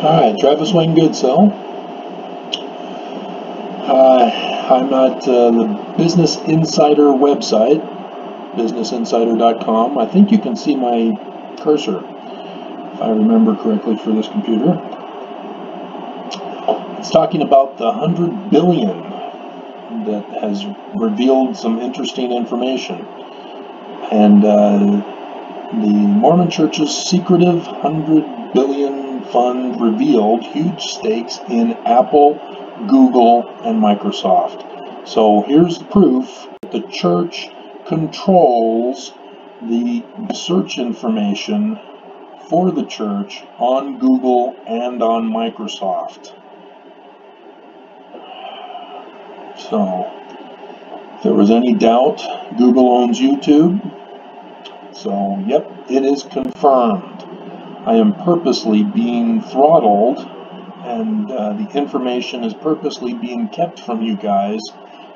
Alright, Travis Wayne Goodsell. I'm at the Business Insider website, businessinsider.com. I think you can see my cursor, if I remember correctly, for this computer. It's talking about the 100 billion that has revealed some interesting information. And the Mormon Church's secretive 100 billion fund revealed huge stakes in Apple, Google, and Microsoft. So here's the proof that the church controls the search information for the church on Google and on Microsoft. So, if there was any doubt, Google owns YouTube. So, yep, it is confirmed. I am purposely being throttled, and the information is purposely being kept from you guys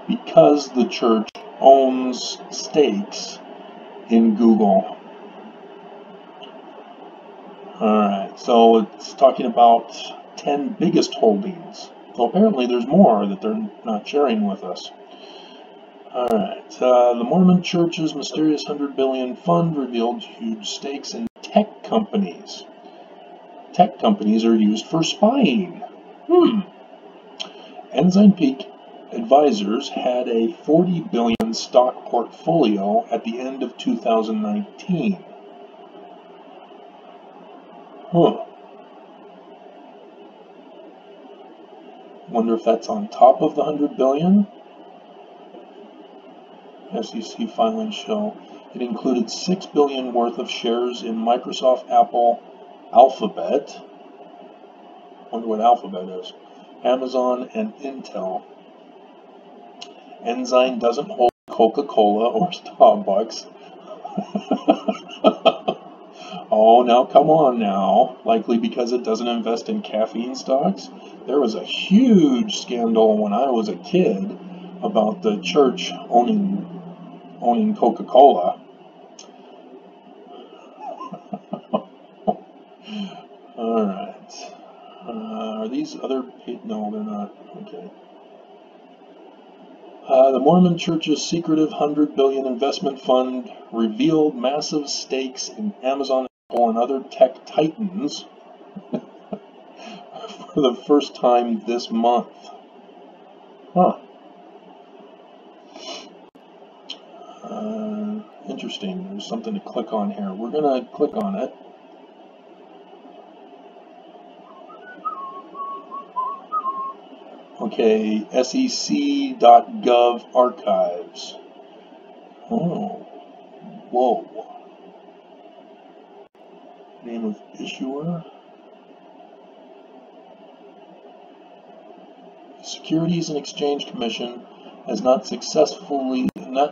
because the church owns stakes in Google. Alright, so it's talking about 10 biggest holdings. So apparently there's more that they're not sharing with us. Alright, the Mormon Church's mysterious 100 billion fund revealed huge stakes in tech companies. Tech companies are used for spying. Ensign Peak Advisors had a 40 billion stock portfolio at the end of 2019. Wonder if that's on top of the 100 billion? SEC filings show it included 6 billion worth of shares in Microsoft, Apple, Alphabet. Wonder what Alphabet is. Amazon and Intel. Ensign doesn't hold Coca-Cola or Starbucks. Oh, now come on now. Likely because it doesn't invest in caffeine stocks. There was a huge scandal when I was a kid about the church owning Coca-Cola. Alright. Are these other... No, they're not. Okay. The Mormon Church's secretive 100 billion investment fund revealed massive stakes in Amazon, Apple, and other tech titans for the first time this month. Interesting. There's something to click on here. We're going to click on it. Okay, sec.gov archives. Oh, whoa. Name of issuer. Securities and Exchange Commission has not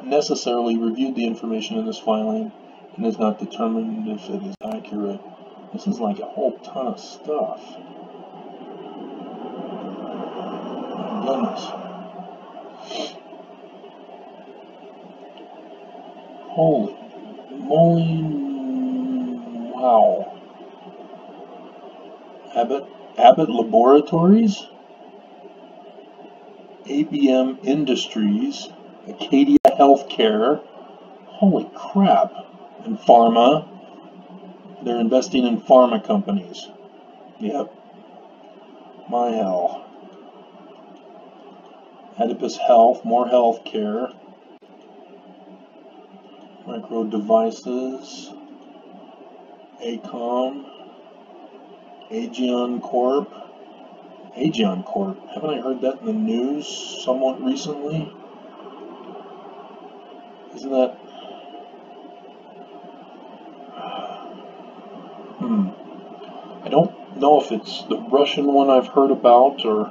necessarily reviewed the information in this filing and has not determined if it is accurate. This is like a whole ton of stuff. My goodness. Holy moly. Wow. Abbott Laboratories, ABM Industries, Acadia Healthcare, holy crap, and pharma. They're investing in pharma companies. Yep. My hell. Oedipus Health, more healthcare. Micro Devices, ACOM, Aegon Corp. Aegon Corp. Haven't I heard that in the news somewhat recently? Isn't that... I don't know if it's the Russian one I've heard about, or...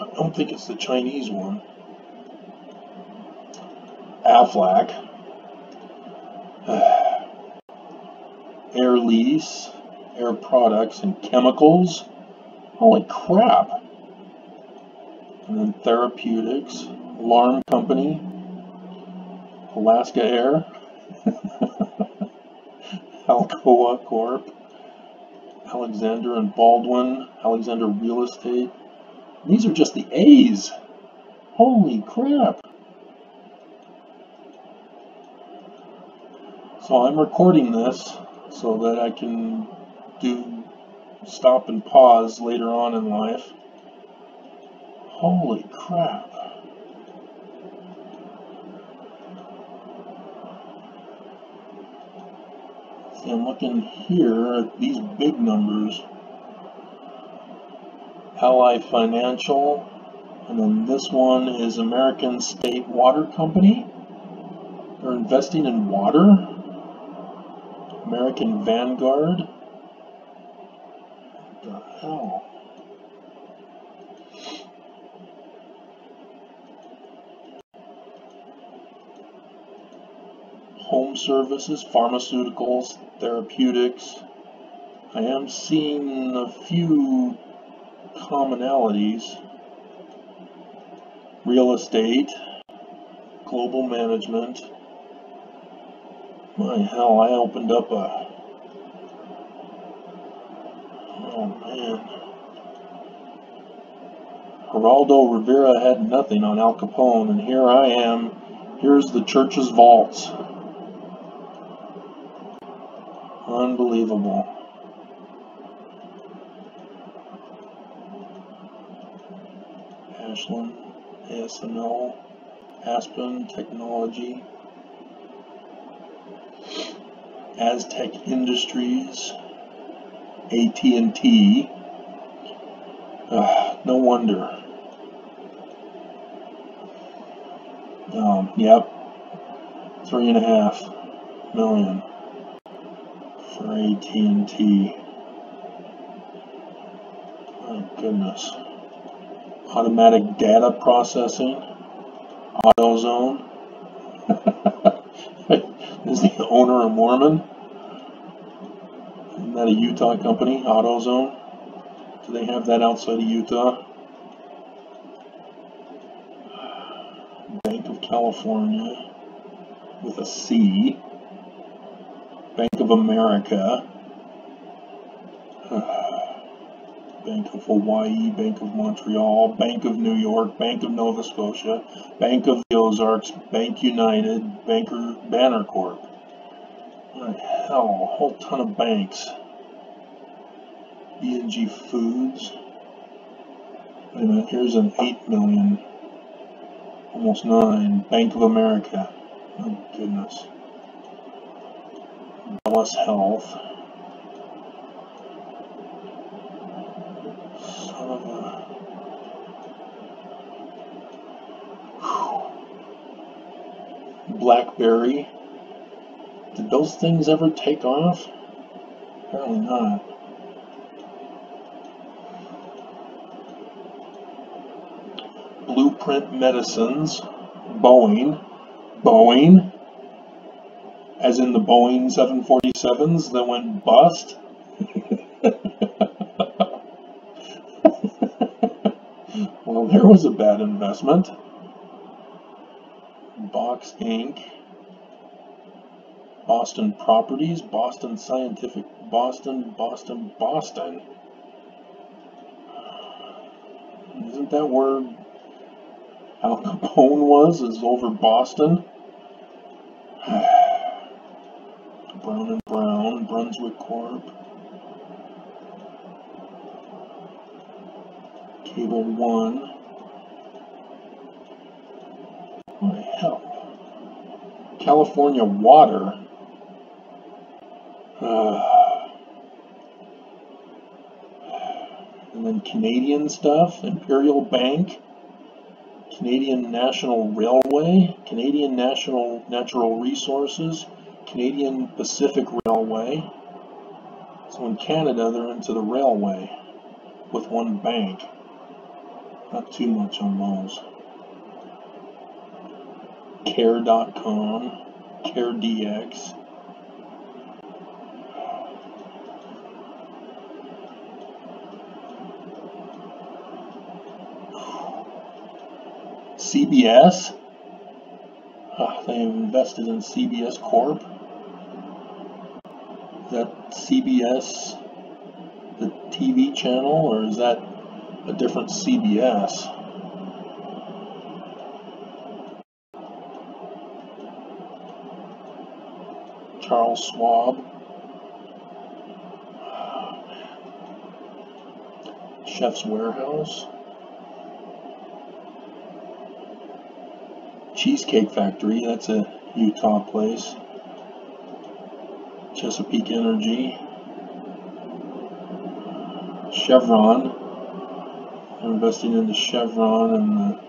I don't think it's the Chinese one. Aflac. Air Lease, Air Products, and Chemicals. Holy crap. And then Therapeutics, Alarm Company, Alaska Air, Alcoa Corp, Alexander and Baldwin, Alexander Real Estate. These are just the A's. Holy crap. So I'm recording this so that I can stop and pause later on in life. Holy crap. See, I'm looking here at these big numbers. Ally Financial, and then this one is American State Water Company. They're investing in water. American Vanguard. What the hell? Home services, pharmaceuticals, therapeutics. I am seeing a few commonalities. Real estate, global management. My hell, I opened up a... Oh man. Geraldo Rivera had nothing on Al Capone, and here I am. Here's the church's vaults. Unbelievable. Ashland, ASML, Aspen Technology, Aztec Industries, AT&T. No wonder. Yep, 3.5 million for AT&T. My goodness. Automatic data processing, AutoZone. Is the owner a Mormon? Isn't that a Utah company, AutoZone? Do they have that outside of Utah? Bank of California with a C. Bank of America. Bank of Hawaii, Bank of Montreal, Bank of New York, Bank of Nova Scotia, Bank of the Ozarks, Bank United, Banner Corp. What the hell, a whole ton of banks. B&G Foods. Wait a minute, here's an 8 million, almost 9. Bank of America. Oh goodness. Bellis Health. Son of a... BlackBerry. Did those things ever take off? Apparently not. Blueprint Medicines. Boeing. Boeing. As in the Boeing 747s that went bust. Well, there was a bad investment. Box Inc. Boston Properties, Boston Scientific, Boston. Isn't that where Al Capone was? Is over Boston? Brown and Brown, Brunswick Corp. Cable One. What the hell? California Water. And then Canadian stuff, Imperial Bank, Canadian National Railway, Canadian National Natural Resources, Canadian Pacific Railway. So in Canada, they're into the railway with one bank. Not too much on those. Care.com, CareDX. CBS? They have invested in CBS Corp. Is that CBS TV channel, or is that a different CBS? Charles Schwab. Chef's Warehouse. Cheesecake Factory, that's a Utah place. Chesapeake Energy. Chevron. I'm investing into Chevron and the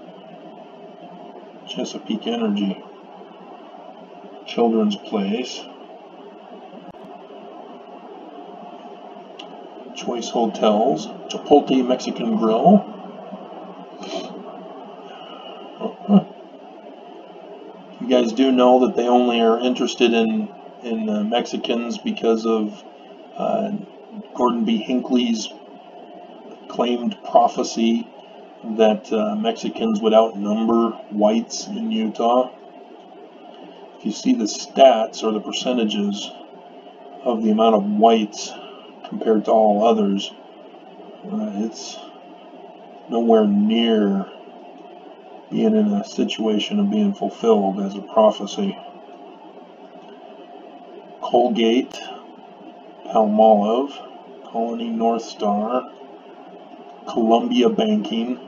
Chesapeake Energy. Children's Place. Choice Hotels. Chipotle Mexican Grill. You guys do know that they only are interested in Mexicans because of Gordon B. Hinckley's claimed prophecy that Mexicans would outnumber whites in Utah. If you see the stats or the percentages of the amount of whites compared to all others, it's nowhere near being in a situation of being fulfilled as a prophecy. Colgate, Palmolive, Colony North Star, Columbia Banking,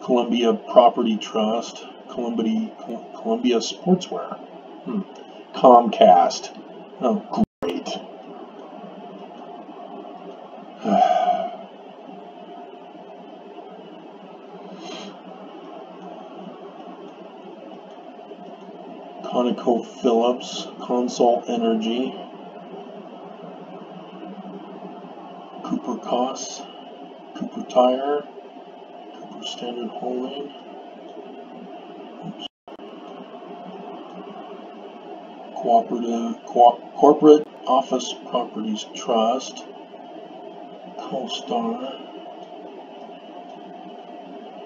Columbia Property Trust, Columbia Sportswear, Comcast. Oh, great. ConocoPhillips, Consol Energy, Cooper Koss, Cooper Tire, Cooper Standard Holding, Corporate Office Properties Trust, CoStar,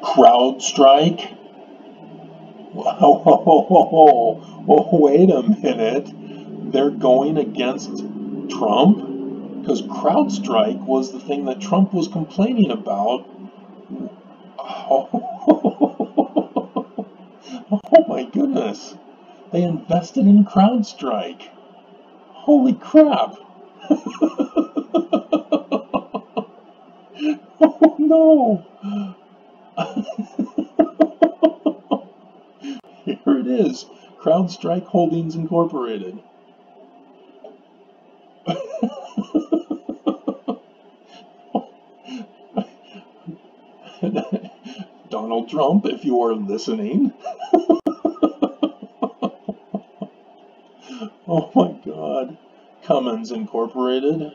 CrowdStrike. Whoa, wait a minute. They're going against Trump? Because CrowdStrike was the thing that Trump was complaining about. Oh my goodness. They invested in CrowdStrike. Holy crap. Oh no. Here it is. CrowdStrike Holdings Incorporated. Donald Trump, if you are listening. Oh my God. Cummins Incorporated.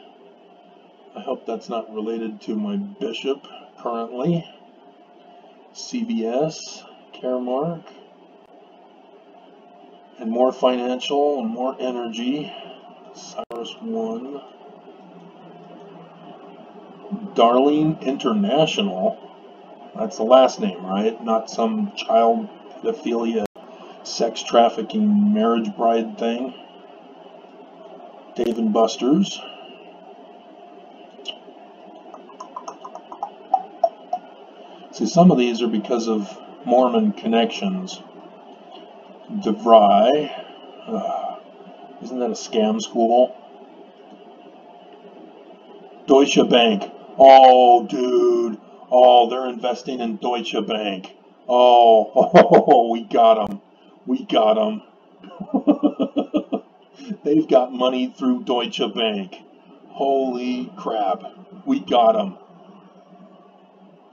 I hope that's not related to my bishop currently. CVS, Caremark, and more financial and more energy. Cyrus One. Darling International. That's the last name, right? Not some child pedophilia, sex trafficking, marriage bride thing. Dave & Buster's. See, some of these are because of Mormon connections. DeVry. Isn't that a scam school? Deutsche Bank. Oh, dude. Oh, they're investing in Deutsche Bank. Oh, we got them. We got them. They've got money through Deutsche Bank. Holy crap. We got them.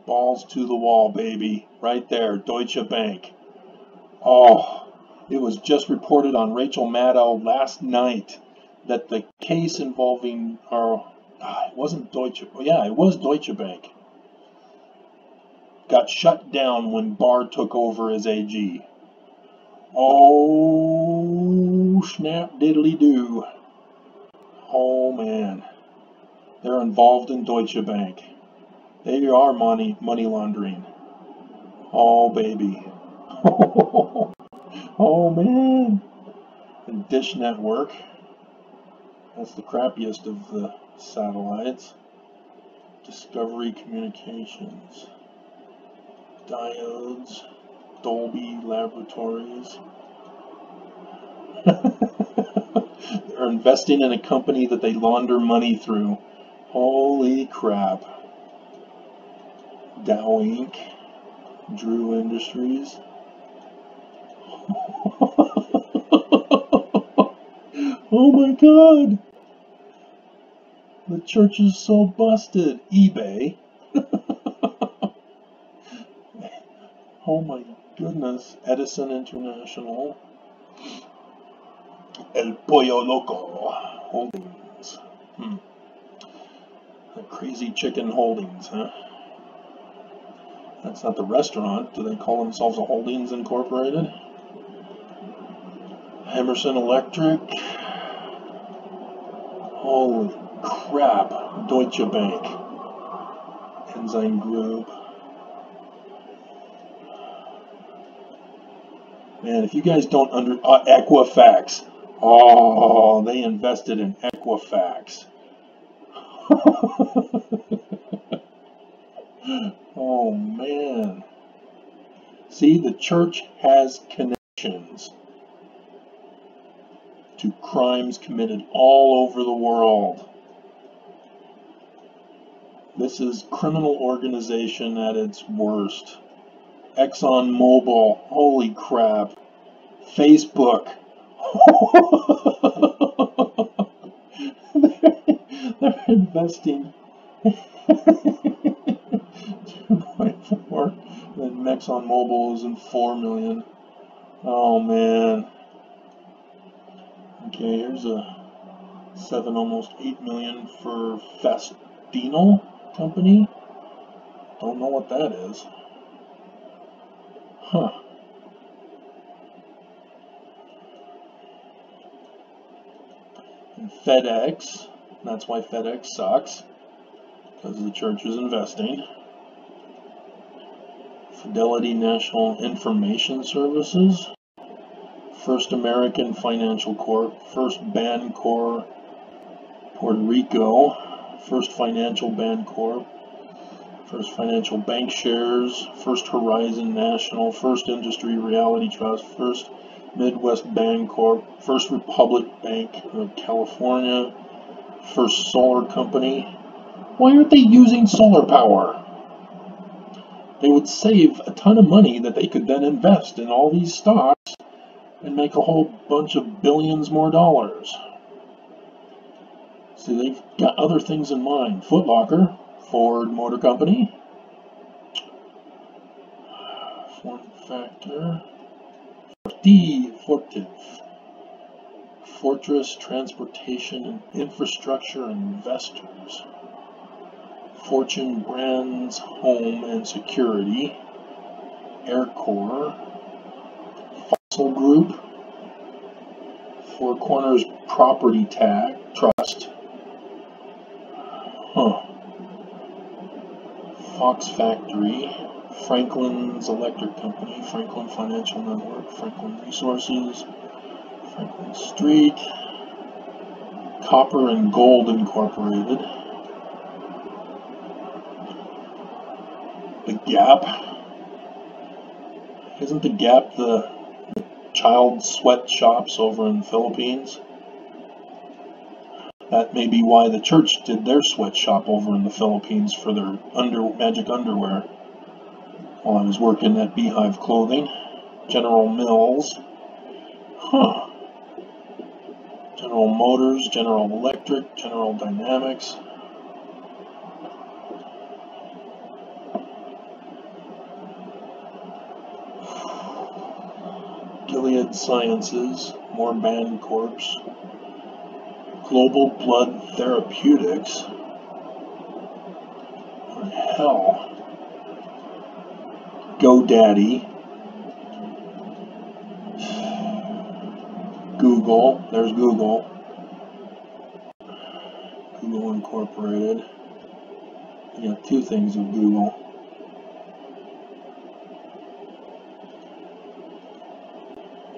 Balls to the wall, baby. Right there, Deutsche Bank. Oh, it was just reported on Rachel Maddow last night that the case involving it wasn't Deutsche. Oh, yeah, it was Deutsche Bank. Got shut down when Barr took over as AG. Oh, snap diddly doo. Oh man, they're involved in Deutsche Bank. They are money laundering. Oh baby. Oh man. And Dish Network. That's the crappiest of the satellites. Discovery Communications, Diodes, Dolby Laboratories. They're investing in a company that they launder money through. Holy crap. Dow Inc., Drew Industries. Oh my God! The church is so busted. eBay. Oh my goodness. Edison International. El Pollo Loco Holdings. The Crazy Chicken Holdings, huh? That's not the restaurant. Do they call themselves a Holdings Incorporated? Emerson Electric. Holy crap. Deutsche Bank. Enzyme Group. Man, if you guys don't Equifax. Oh, they invested in Equifax. Oh man. See, the church has connections to crimes committed all over the world. This is criminal organization at its worst. ExxonMobil, holy crap. Facebook. They're investing 2.4, and ExxonMobil is in 4 million. Oh man. Okay, here's a 7, almost 8 million for Fastenal company. Don't know what that is. Huh. And FedEx. That's why FedEx sucks. Because the church is investing. Fidelity National Information Services. First American Financial Corp. First Bancorp Puerto Rico. First Financial Bancorp. First Financial Bank Shares. First Horizon National. First Industry Reality Trust. First Midwest Bancorp. First Republic Bank of California. First Solar Company. Why aren't they using solar power? They would save a ton of money that they could then invest in all these stocks and make a whole bunch of billions more dollars. See, they've got other things in mind. Foot Locker, Ford Motor Company, Form Factor, Fortive, Fortress Transportation and Infrastructure Investors, Fortune Brands Home and Security, Aircore, Fossil Group, Four Corners Property Trust, Fox Factory, Franklin's Electric Company, Franklin Financial Network, Franklin Resources, Franklin Street, Copper and Gold Incorporated, The Gap. Isn't The Gap the child sweatshops over in the Philippines? That may be why the church did their sweatshop over in the Philippines for their magic underwear. While I was working at Beehive Clothing. General Mills. General Motors, General Electric, General Dynamics. Gilead Sciences, more Bancorps. Global Blood Therapeutics. What the hell? GoDaddy. Google. There's Google. Google Incorporated. You got two things of Google.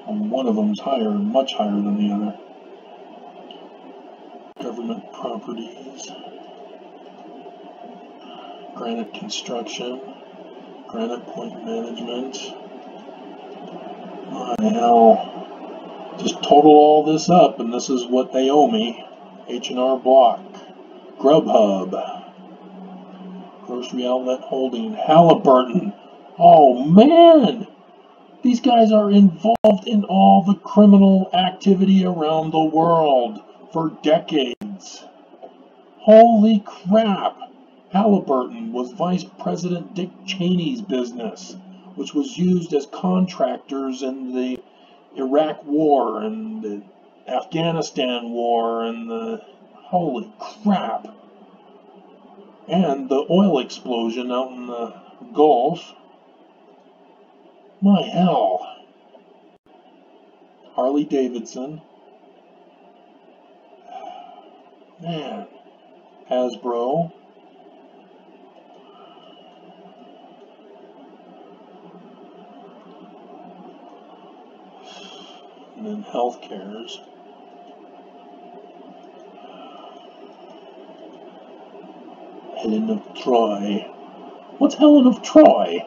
And one of them's much higher than the other. Government properties. Granite Construction, Granite Point Management. My hell. Just total all this up, and this is what they owe me. H&R Block, Grubhub, Grocery Outlet Holding, Halliburton. Oh man! These guys are involved in all the criminal activity around the world for decades. Holy crap! Halliburton was Vice President Dick Cheney's business, which was used as contractors in the Iraq War and the Afghanistan War and the... holy crap! And the oil explosion out in the Gulf. My hell. Harley Davidson. Man. Hasbro. And then healthcares. Helen of Troy. What's Helen of Troy?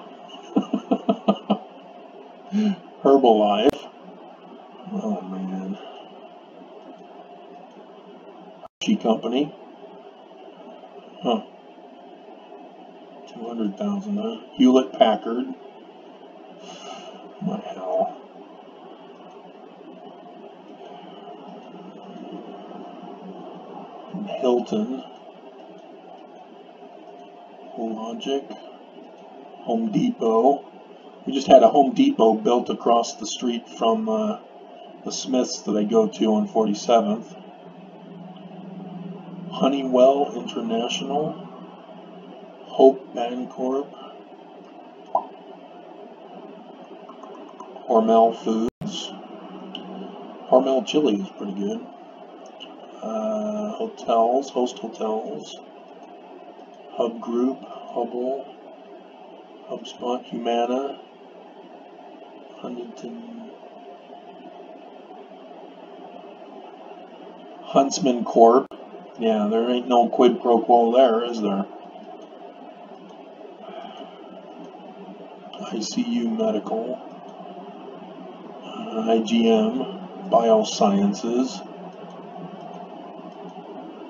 Herbalife. Oh man. Hershey Company. Huh. 200,000, huh? Hewlett Packard. My hell. And Hilton. Logic. Home Depot. We just had a Home Depot built across the street from the Smiths that I go to on 47th. Honeywell International. Hope Bancorp. Hormel Foods. Hormel Chili is pretty good. Hotels, Host Hotels. Hub Group, Hubble. HubSpot, Humana. Huntsman Corp. Yeah, there ain't no quid pro quo there, is there? ICU Medical. IGM Biosciences.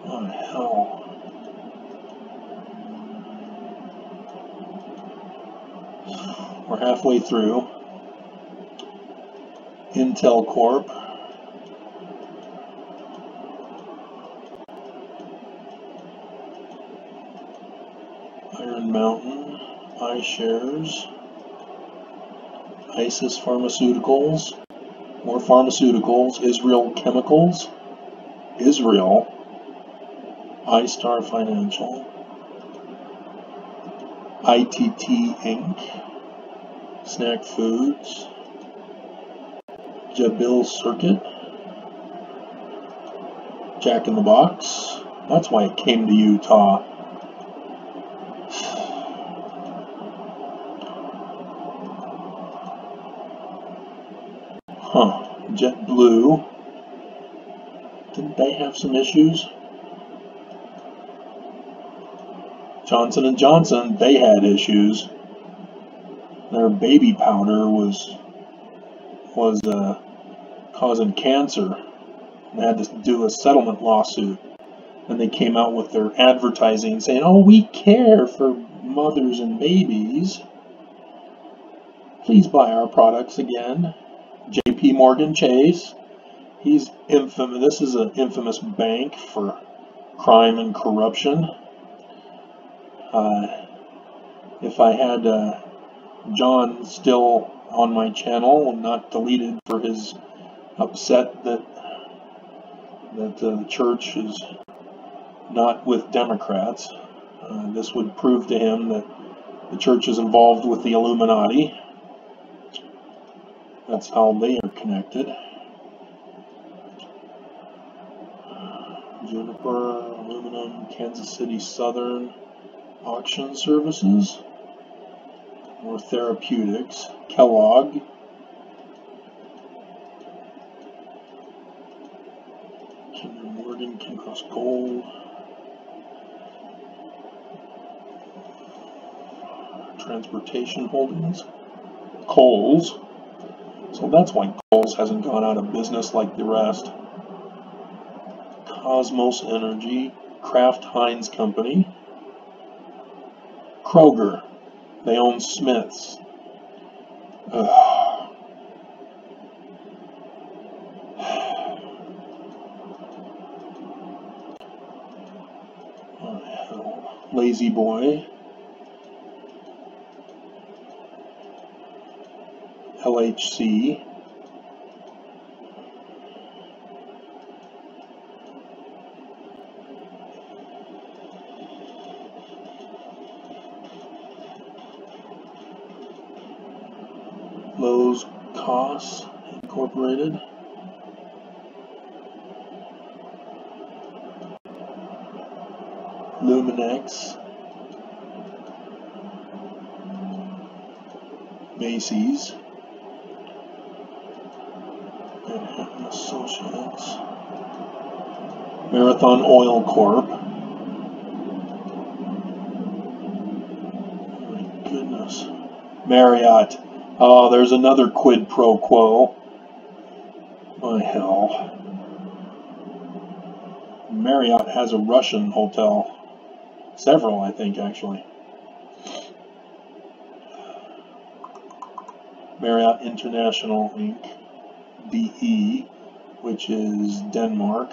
Oh, hell. We're halfway through. Intel Corp. Iron Mountain. iShares. ISIS Pharmaceuticals. More pharmaceuticals. Israel Chemicals. Israel. iStar Financial. ITT Inc. Snack Foods. Jabil Circuit. Jack in the Box. That's why it came to Utah. Huh. JetBlue. Didn't they have some issues? Johnson & Johnson, they had issues. Their baby powder was causing cancer. They had to do a settlement lawsuit. And they came out with their advertising saying, oh, we care for mothers and babies. Please buy our products again. JP Morgan Chase. He's infamous. This is an infamous bank for crime and corruption. If I had John still on my channel and not deleted for his upset that the church is not with Democrats, this would prove to him that the church is involved with the Illuminati. That's how they are connected. Juniper, Aluminum, Kansas City Southern, Auction Services, more Therapeutics, Kellogg, Kinder Morgan, King Cross Gold, Transportation Holdings, Kohl's. So that's why Kohl's hasn't gone out of business like the rest. Cosmos Energy, Kraft Heinz Company, Kroger. They own Smith's. Lazy Boy, LHC, Lowe's Costs Incorporated, Luminex, Macy's, Manhattan Associates, Marathon Oil Corp. Oh my goodness. Marriott. Oh, there's another quid pro quo. My hell. Marriott has a Russian hotel. Several, I think, actually. Marriott International Inc. DE, which is Denmark.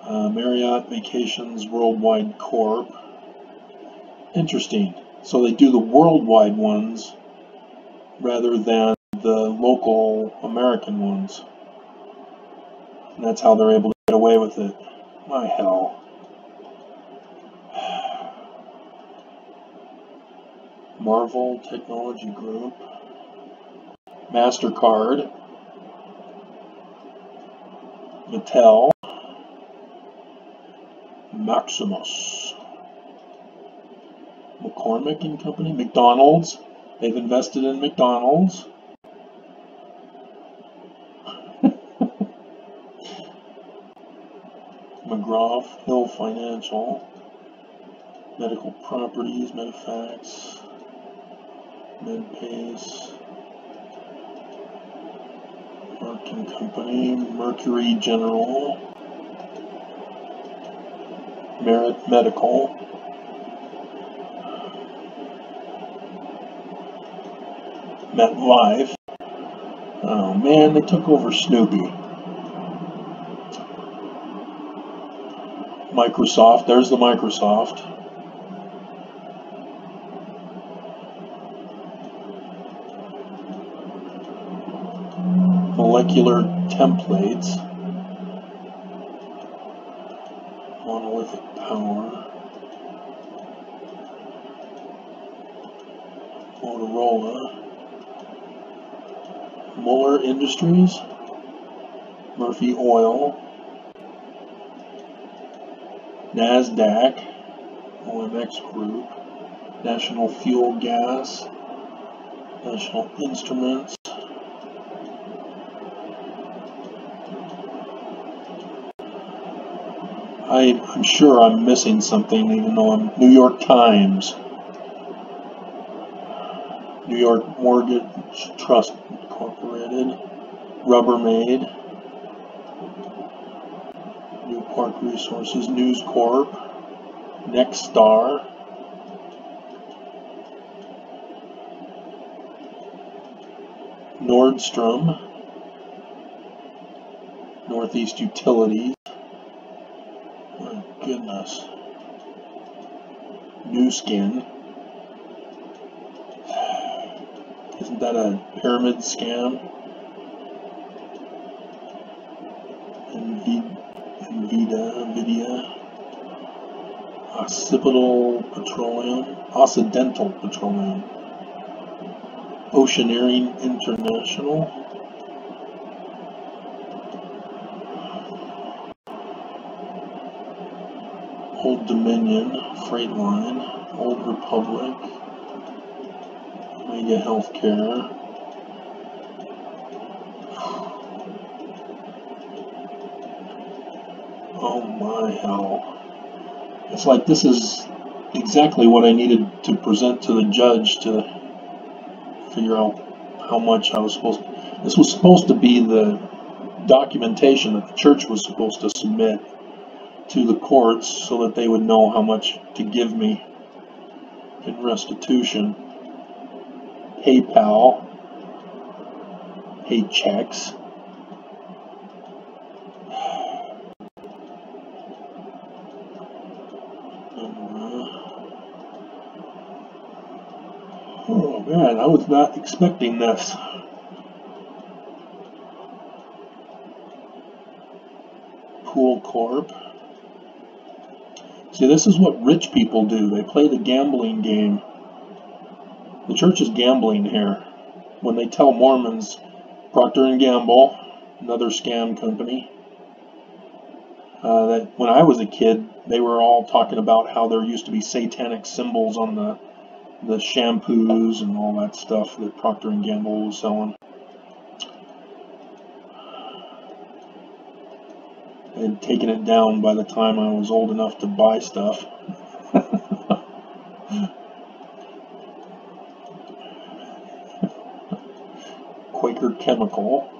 Marriott Vacations Worldwide Corp. Interesting. So they do the worldwide ones rather than the local American ones. And that's how they're able to get away with it. My hell. Marvel Technology Group. MasterCard. Mattel. Maximus. McCormick and Company. McDonald's. They've invested in McDonald's. McGraw-Hill Financial. Medical Properties. Medifax. MedPace. Merck and Company. Mercury General. Merit Medical. MetLife. Oh man, they took over Snoopy. Microsoft. There's the Microsoft. Molecular Templates. Monolithic Power. Motorola. Mueller Industries. Murphy Oil. NASDAQ. OMX Group. National Fuel Gas. National Instruments. I'm sure I'm missing something, even though I'm New York Times. New York Mortgage Trust Incorporated. Rubbermaid. New Park Resources. News Corp. Nexstar. Nordstrom. Northeast Utilities. My goodness. New Skin. Isn't that a pyramid scam? Nvidia. Occidental Petroleum. Oceaneering International. Old Dominion, Freightline, Old Republic, Omega Healthcare, oh my hell. It's like this is exactly what I needed to present to the judge to figure out how much I was supposed to. This was supposed to be the documentation that the church was supposed to submit to the courts so that they would know how much to give me in restitution. PayPal, paychecks. Oh man, I was not expecting this. Pool Corp. See, this is what rich people do. They play the gambling game. The church is gambling here. When they tell Mormons, Procter & Gamble, another scam company, that when I was a kid, they were all talking about how there used to be satanic symbols on the shampoos and all that stuff that Procter & Gamble was selling. They had taken it down by the time I was old enough to buy stuff. Quaker Chemical.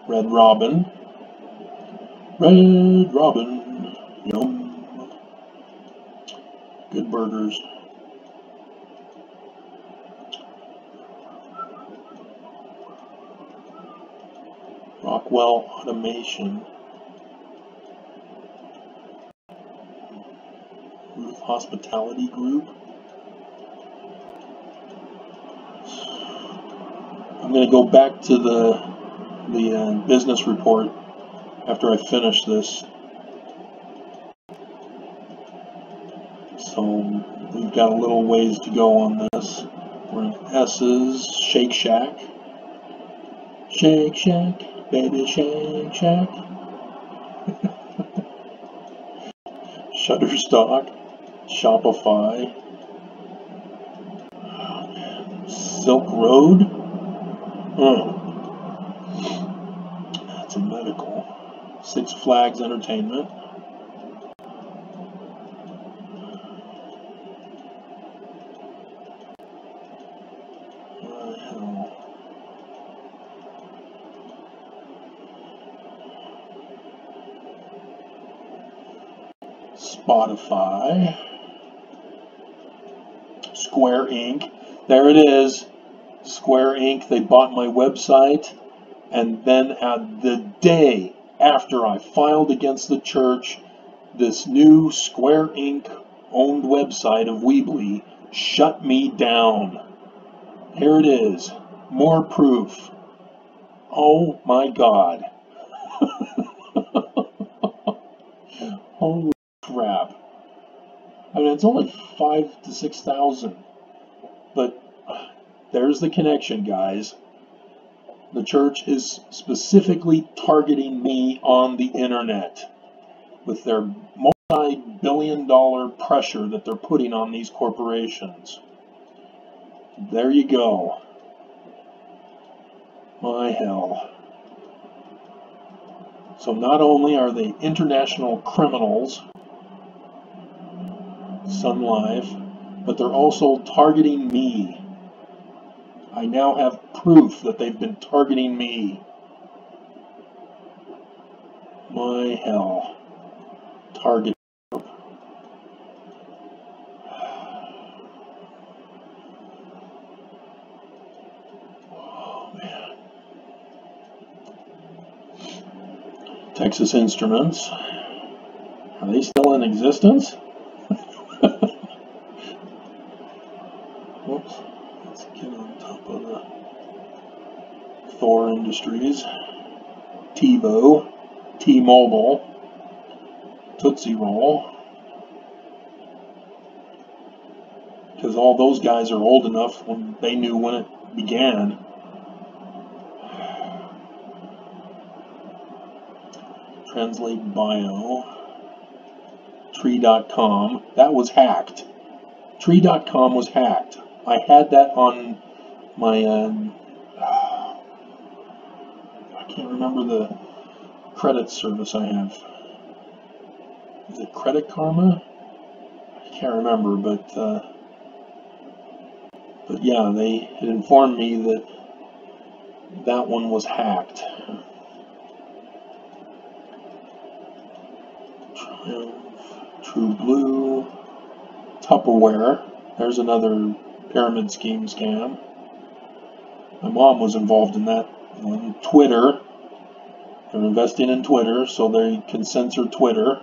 Red Robin. Red Robin. Yum. Good burgers. Rockwell Automation. Ruth Hospitality Group. I'm going to go back to the business report after I finish this. So we've got a little ways to go on this. We're in S's, Shake Shack. Shake Shack, baby Shake Shack. Shutterstock, Shopify, Silk Road. That's a medical. Six Flags Entertainment. Spotify. Square Inc. There it is. Square Inc. They bought my website, and then at the day after I filed against the church, this new Square Inc. owned website of Weebly shut me down. Here it is. More proof. Oh my God. Holy crap. I mean, it's only 5,000 to 6,000. But there's the connection, guys. The church is specifically targeting me on the internet with their multi-billion-dollar pressure that they're putting on these corporations. There you go. My hell. So not only are they international criminals, Sun Life, but they're also targeting me. I now have proof that they've been targeting me. My hell. Target. Oh, man. Texas Instruments. Are they still in existence? Whoops. Let's get on top of the Thor Industries. TiVo. T-Mobile. Tootsie Roll. Because all those guys are old enough when they knew when it began. Translate Bio. Tree.com. That was hacked. Tree.com was hacked. I had that on my remember the credit service I have. Is it Credit Karma? I can't remember, but yeah, they had informed me that that one was hacked. True Blue, Tupperware. There's another pyramid scheme scam. My mom was involved in that one. Twitter. They're investing in Twitter so they can censor Twitter.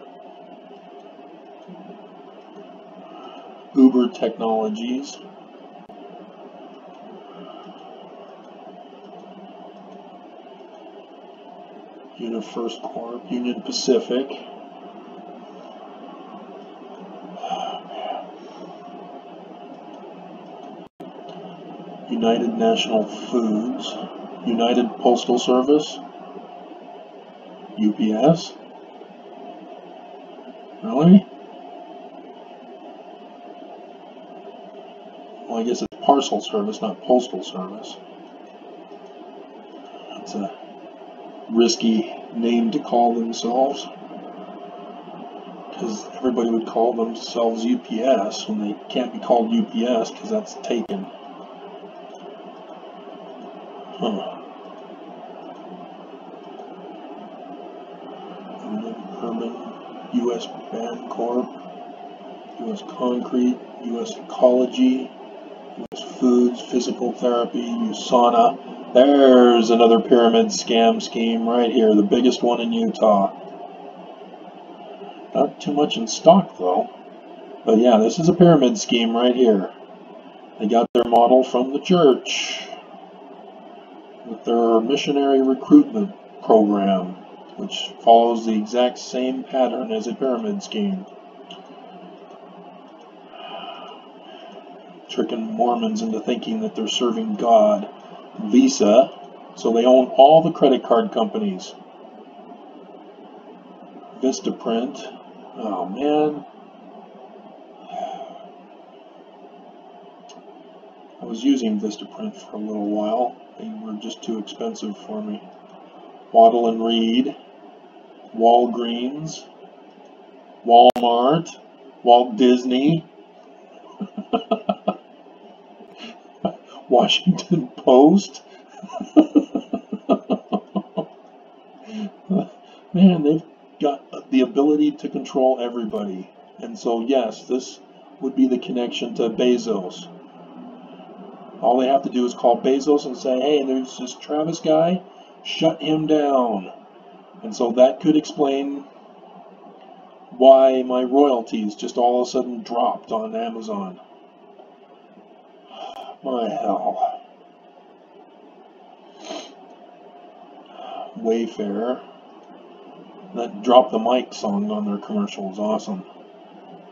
Uber Technologies. UniFirst Corp. Union Pacific. United National Foods. United Postal Service. UPS. Really? Well, I guess it's Parcel Service, not Postal Service. That's a risky name to call themselves, because everybody would call themselves UPS when they can't be called UPS because that's taken. Urban, US Bancorp, US Concrete, US Ecology, US Foods, Physical Therapy, USANA. There's another pyramid scam scheme right here, the biggest one in Utah. Not too much in stock though. But yeah, this is a pyramid scheme right here. They got their model from the church with their missionary recruitment program, which follows the exact same pattern as a pyramid scheme. Tricking Mormons into thinking that they're serving God. Visa, so they own all the credit card companies. Vistaprint, oh man. I was using Vistaprint for a little while. They were just too expensive for me. Waddle and Reed, Walgreens, Walmart, Walt Disney, Washington Post. Man, they've got the ability to control everybody. And so yes, this would be the connection to Bezos. All they have to do is call Bezos and say, hey, there's this Travis guy, shut him down. And so that could explain why my royalties just all of a sudden dropped on Amazon. My hell. Wayfair. That Drop the Mic song on their commercial was awesome.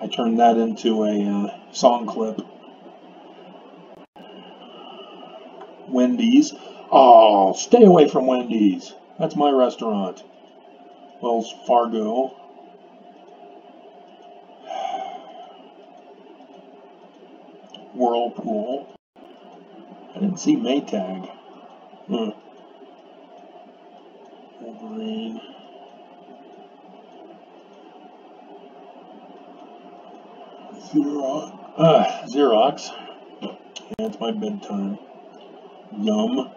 I turned that into a song clip. Wendy's. Oh, stay away from Wendy's. That's my restaurant. Wells Fargo. Whirlpool. I didn't see Maytag. Wolverine. Xerox. Yeah, it's my bedtime. Yum.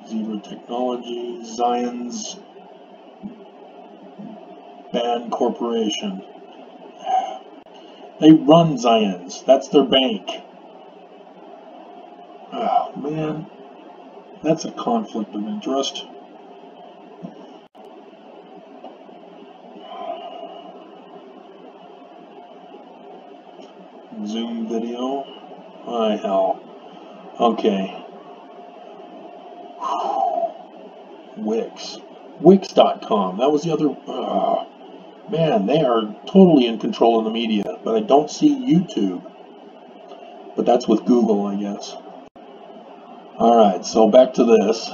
Zebra Technology. Zion's Band Corporation. They run Zion's. That's their bank. Oh, man. That's a conflict of interest. Zoom video. My hell. Okay. Wix. Wix.com. That was the other. Man, they are totally in control of the media, but I don't see YouTube. But that's with Google, I guess. Alright, so back to this.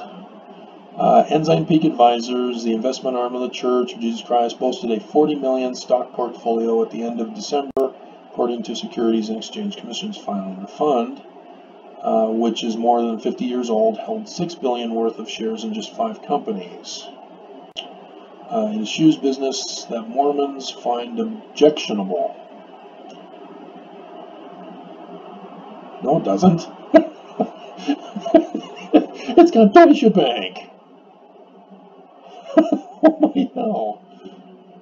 Ensign Peak Advisors, the investment arm of the Church of Jesus Christ, boasted a $40 million stock portfolio at the end of December, according to Securities and Exchange Commission's filing. The fund which is more than 50 years old, held $6 billion worth of shares in just 5 companies. It eschews business that Mormons find objectionable. No, it doesn't. It's got Deutsche Bank. Oh my hell.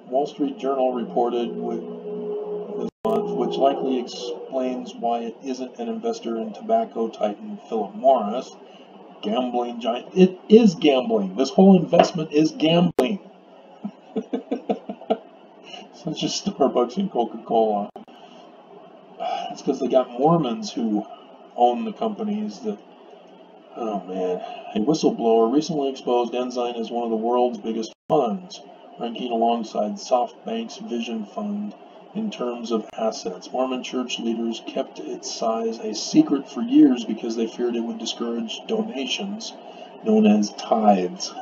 Wall Street Journal reported this month, which likely explains why it isn't an investor in tobacco titan Philip Morris, gambling giant. It is gambling. This whole investment is gambling. Such as Starbucks and Coca-Cola. It's because they got Mormons who own the companies that. Oh man. A whistleblower recently exposed Ensign as one of the world's biggest funds, ranking alongside SoftBank's Vision Fund in terms of assets. Mormon church leaders kept its size a secret for years because they feared it would discourage donations, known as tithes.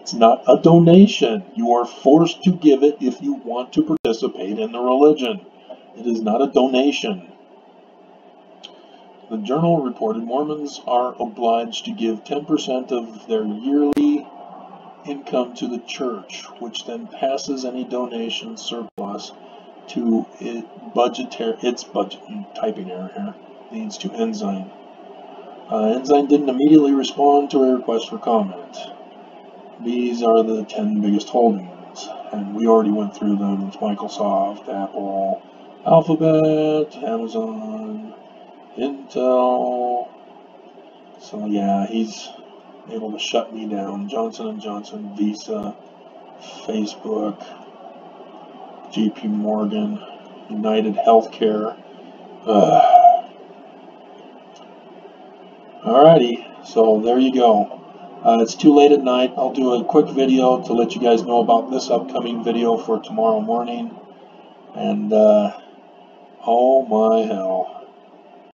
It's not a donation. You are forced to give it if you want to participate in the religion. It is not a donation. The journal reported Mormons are obliged to give 10% of their yearly income to the church, which then passes any donation surplus to its budget. Typing error here. Leads to Ensign. Ensign didn't immediately respond to a request for comment. These are the 10 biggest holdings, and we already went through them. It's Microsoft, Apple, Alphabet, Amazon, Intel. So yeah, he's able to shut me down. Johnson & Johnson, Visa, Facebook, JP Morgan, United Healthcare. Alrighty, so there you go. It's too late at night. I'll do a quick video to let you guys know about this upcoming video for tomorrow morning. And oh my hell.